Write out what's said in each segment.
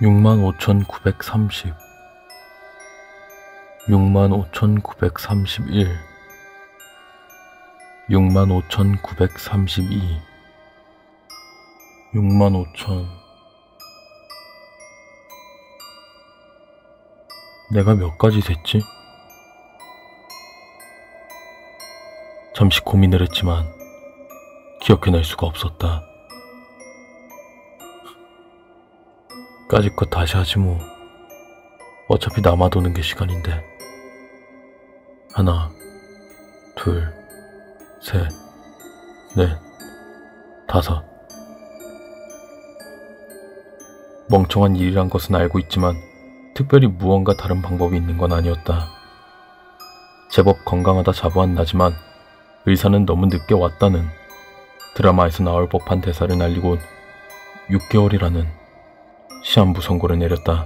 65,930 65,931 65,932 65,000 내가 몇 가지 됐지? 잠시 고민을 했지만 기억해낼 수가 없었다. 까짓 것 다시 하지 뭐. 어차피 남아도는 게 시간인데. 하나, 둘, 셋, 넷, 다섯. 멍청한 일이란 것은 알고 있지만 특별히 무언가 다른 방법이 있는 건 아니었다. 제법 건강하다 자부한 나지만 의사는 너무 늦게 왔다는 드라마에서 나올 법한 대사를 날리고 6개월이라는 시한부 선고를 내렸다.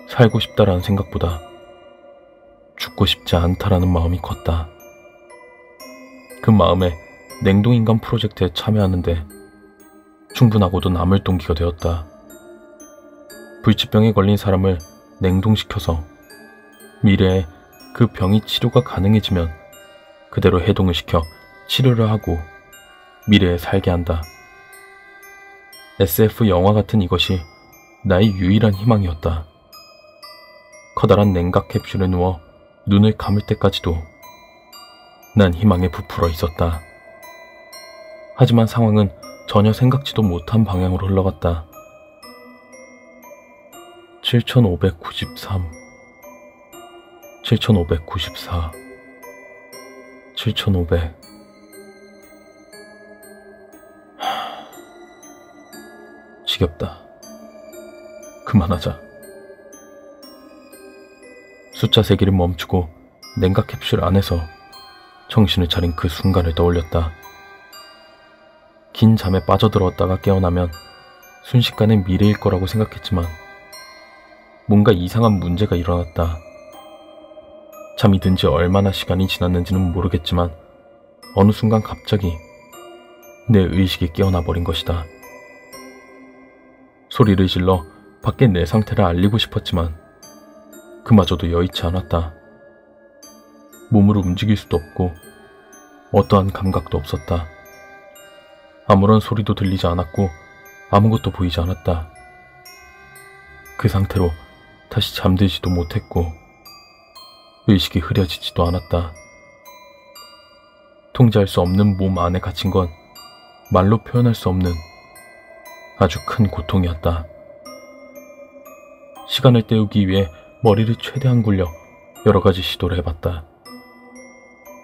살고 싶다라는 생각보다 죽고 싶지 않다라는 마음이 컸다. 그 마음에 냉동인간 프로젝트에 참여하는데 충분하고도 남을 동기가 되었다. 불치병에 걸린 사람을 냉동시켜서 미래에 그 병이 치료가 가능해지면 그대로 해동을 시켜 치료를 하고 미래에 살게 한다. SF 영화 같은 이것이 나의 유일한 희망이었다. 커다란 냉각 캡슐에 누워 눈을 감을 때까지도 난 희망에 부풀어 있었다. 하지만 상황은 전혀 생각지도 못한 방향으로 흘러갔다. 7,593 7,594 7,500 지겹다. 그만하자. 숫자 세기를 멈추고 냉각 캡슐 안에서 정신을 차린 그 순간을 떠올렸다. 긴 잠에 빠져들었다가 깨어나면 순식간에 미래일 거라고 생각했지만 뭔가 이상한 문제가 일어났다. 잠이 든 지 얼마나 시간이 지났는지는 모르겠지만 어느 순간 갑자기 내 의식이 깨어나 버린 것이다. 소리를 질러 밖에 내 상태를 알리고 싶었지만 그마저도 여의치 않았다. 몸으로 움직일 수도 없고 어떠한 감각도 없었다. 아무런 소리도 들리지 않았고 아무것도 보이지 않았다. 그 상태로 다시 잠들지도 못했고 의식이 흐려지지도 않았다. 통제할 수 없는 몸 안에 갇힌 건 말로 표현할 수 없는 아주 큰 고통이었다. 시간을 때우기 위해 머리를 최대한 굴려 여러 가지 시도를 해봤다.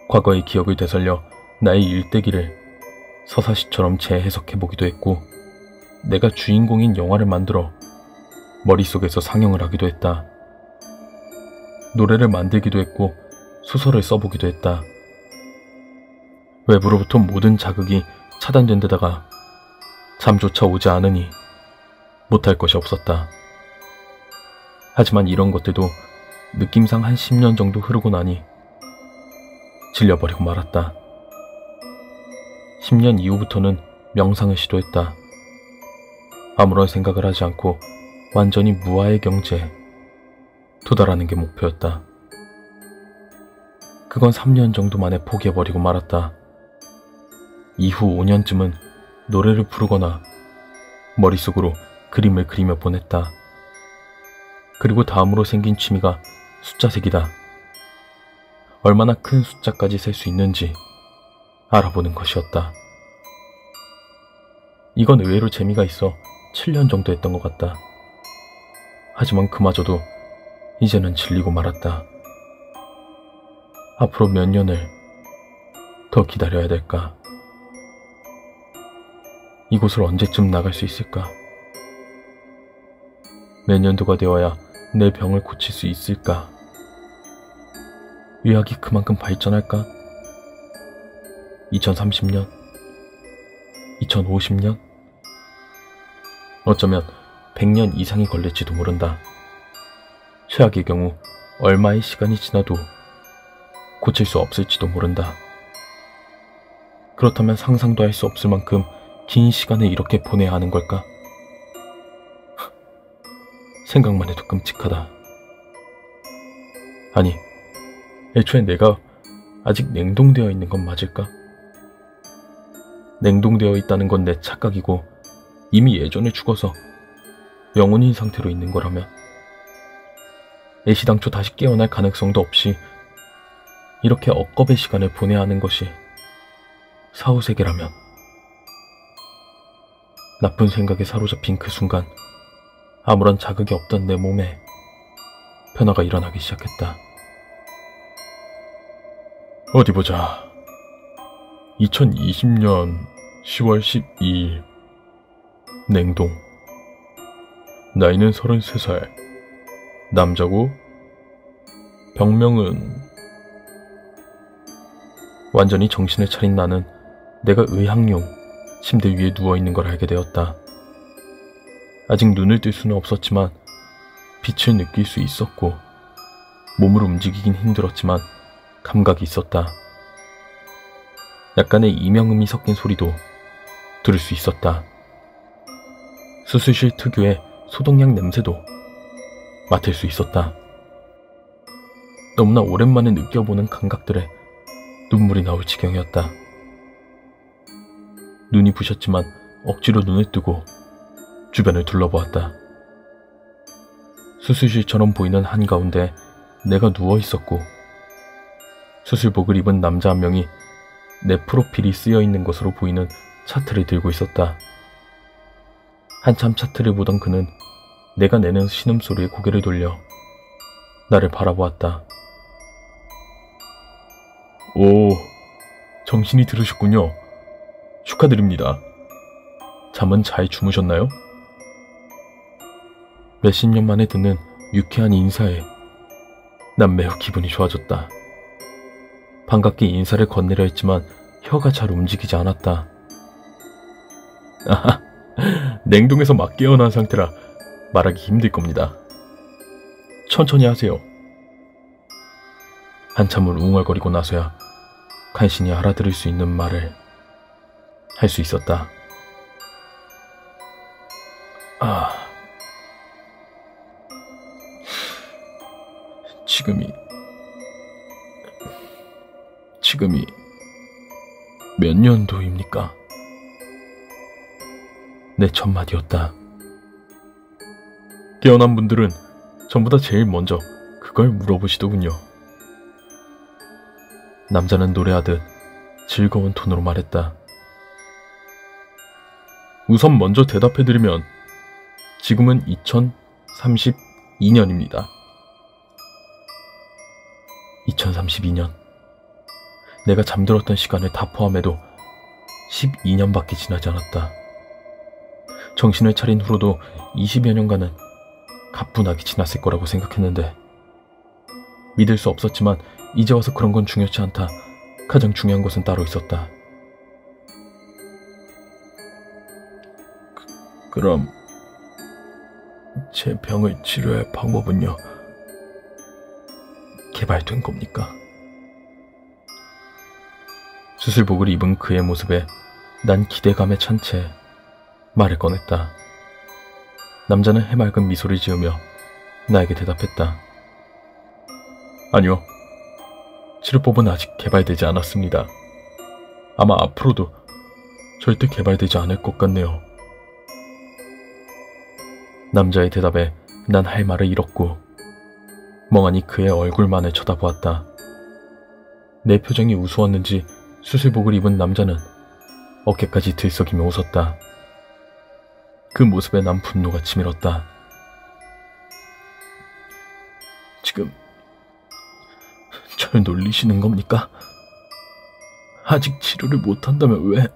과거의 기억을 되살려 나의 일대기를 서사시처럼 재해석해보기도 했고 내가 주인공인 영화를 만들어 머릿속에서 상영을 하기도 했다. 노래를 만들기도 했고 소설을 써보기도 했다. 외부로부터 모든 자극이 차단된 데다가 잠조차 오지 않으니 못할 것이 없었다. 하지만 이런 것들도 느낌상 한 10년 정도 흐르고 나니 질려버리고 말았다. 10년 이후부터는 명상을 시도했다. 아무런 생각을 하지 않고 완전히 무아의 경지에 도달하는 게 목표였다. 그건 3년 정도 만에 포기해버리고 말았다. 이후 5년쯤은 노래를 부르거나 머릿속으로 그림을 그리며 보냈다. 그리고 다음으로 생긴 취미가 숫자 세기다. 얼마나 큰 숫자까지 셀 수 있는지 알아보는 것이었다. 이건 의외로 재미가 있어 7년 정도 했던 것 같다. 하지만 그마저도 이제는 질리고 말았다. 앞으로 몇 년을 더 기다려야 될까? 이곳을 언제쯤 나갈 수 있을까? 몇 년도가 되어야 내 병을 고칠 수 있을까? 의학이 그만큼 발전할까? 2030년? 2050년? 어쩌면 100년 이상이 걸릴지도 모른다. 최악의 경우 얼마의 시간이 지나도 고칠 수 없을지도 모른다. 그렇다면 상상도 할 수 없을 만큼 긴 시간을 이렇게 보내야 하는 걸까? 생각만 해도 끔찍하다. 아니, 애초에 내가 아직 냉동되어 있는 건 맞을까? 냉동되어 있다는 건 내 착각이고 이미 예전에 죽어서 영혼인 상태로 있는 거라면, 애시당초 다시 깨어날 가능성도 없이 이렇게 억겁의 시간을 보내야 하는 것이 사후세계라면, 나쁜 생각에 사로잡힌 그 순간 아무런 자극이 없던 내 몸에 변화가 일어나기 시작했다. 어디 보자. 2020년 10월 12일 냉동. 나이는 33살. 남자고 병명은... 완전히 정신을 차린 나는 내가 의학용 침대 위에 누워있는 걸 알게 되었다. 아직 눈을 뜰 수는 없었지만 빛을 느낄 수 있었고, 몸을 움직이긴 힘들었지만 감각이 있었다. 약간의 이명음이 섞인 소리도 들을 수 있었다. 수술실 특유의 소독약 냄새도 맡을 수 있었다. 너무나 오랜만에 느껴보는 감각들에 눈물이 나올 지경이었다. 눈이 부셨지만 억지로 눈을 뜨고 주변을 둘러보았다. 수술실처럼 보이는 한가운데 내가 누워있었고, 수술복을 입은 남자 한 명이 내 프로필이 쓰여있는 것으로 보이는 차트를 들고 있었다. 한참 차트를 보던 그는 내가 내는 신음소리에 고개를 돌려 나를 바라보았다. 오, 정신이 들으셨군요. 축하드립니다. 잠은 잘 주무셨나요? 몇십 년 만에 듣는 유쾌한 인사에 난 매우 기분이 좋아졌다. 반갑게 인사를 건네려 했지만 혀가 잘 움직이지 않았다. 아하, 냉동에서 막 깨어난 상태라 말하기 힘들 겁니다. 천천히 하세요. 한참을 웅얼거리고 나서야 간신히 알아들을 수 있는 말을 할 수 있었다. 지금이 몇 년도입니까? 내 첫마디였다. 깨어난 분들은 전부 다 제일 먼저 그걸 물어보시더군요. 남자는 노래하듯 즐거운 톤으로 말했다. 우선 먼저 대답해드리면 지금은 2032년입니다. 2032년. 내가 잠들었던 시간을 다 포함해도 12년밖에 지나지 않았다. 정신을 차린 후로도 20여 년간은 가뿐하게 지났을 거라고 생각했는데, 믿을 수 없었지만 이제 와서 그런 건 중요치 않다. 가장 중요한 것은 따로 있었다. 그럼 제 병을 치료할 방법은요? 개발된 겁니까? 수술복을 입은 그의 모습에 난 기대감에 찬 채 말을 꺼냈다. 남자는 해맑은 미소를 지으며 나에게 대답했다. 아니요, 치료법은 아직 개발되지 않았습니다. 아마 앞으로도 절대 개발되지 않을 것 같네요. 남자의 대답에 난 할 말을 잃었고 멍하니 그의 얼굴만을 쳐다보았다. 내 표정이 우스웠는지 수술복을 입은 남자는 어깨까지 들썩이며 웃었다. 그 모습에 난 분노가 치밀었다. 지금 절 놀리시는 겁니까? 아직 치료를 못한다면 왜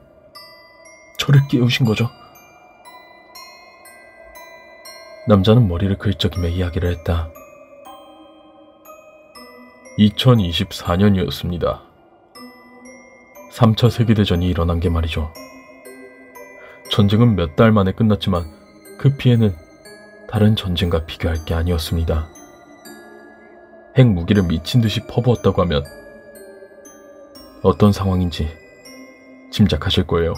저를 깨우신 거죠? 남자는 머리를 긁적이며 이야기를 했다. 2024년이었습니다. 3차 세계대전이 일어난 게 말이죠. 전쟁은 몇 달 만에 끝났지만 그 피해는 다른 전쟁과 비교할 게 아니었습니다. 핵무기를 미친 듯이 퍼부었다고 하면 어떤 상황인지 짐작하실 거예요.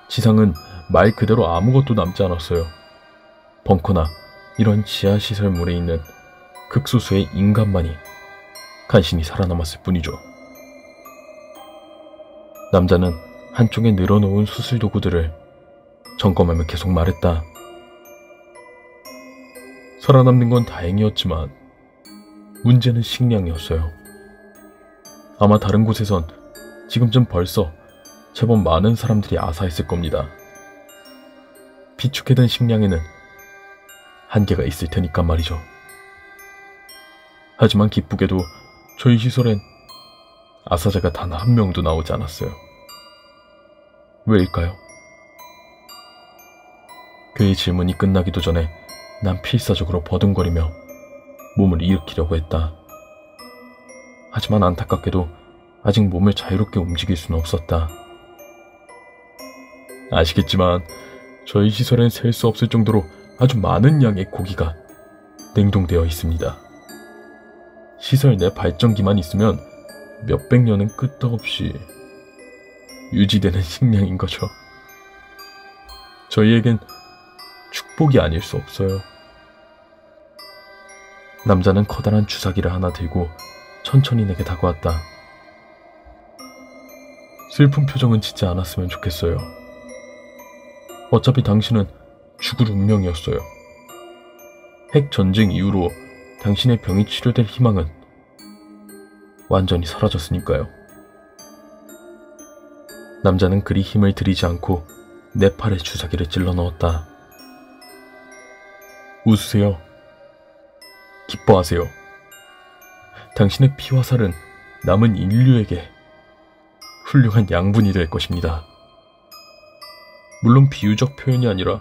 지상은 말 그대로 아무것도 남지 않았어요. 벙커나 이런 지하시설물에 있는 극소수의 인간만이 간신히 살아남았을 뿐이죠. 남자는 한쪽에 늘어놓은 수술 도구들을 점검하며 계속 말했다. 살아남는 건 다행이었지만 문제는 식량이었어요. 아마 다른 곳에선 지금쯤 벌써 제법 많은 사람들이 아사했을 겁니다. 비축해둔 식량에는 한계가 있을 테니까 말이죠. 하지만 기쁘게도 저희 시설엔 아사자가 단 한 명도 나오지 않았어요. 왜일까요? 그의 질문이 끝나기도 전에 난 필사적으로 버둥거리며 몸을 일으키려고 했다. 하지만 안타깝게도 아직 몸을 자유롭게 움직일 수는 없었다. 아시겠지만 저희 시설엔 셀 수 없을 정도로 아주 많은 양의 고기가 냉동되어 있습니다. 시설 내 발전기만 있으면 몇백 년은 끄떡없이 유지되는 식량인 거죠. 저희에겐 축복이 아닐 수 없어요. 남자는 커다란 주사기를 하나 들고 천천히 내게 다가왔다. 슬픈 표정은 짓지 않았으면 좋겠어요. 어차피 당신은 죽을 운명이었어요. 핵 전쟁 이후로 당신의 병이 치료될 희망은 완전히 사라졌으니까요. 남자는 그리 힘을 들이지 않고 내 팔에 주사기를 찔러 넣었다. 웃으세요. 기뻐하세요. 당신의 피와 살은 남은 인류에게 훌륭한 양분이 될 것입니다. 물론 비유적 표현이 아니라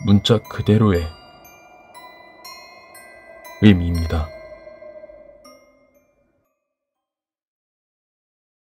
문자 그대로의 의미입니다.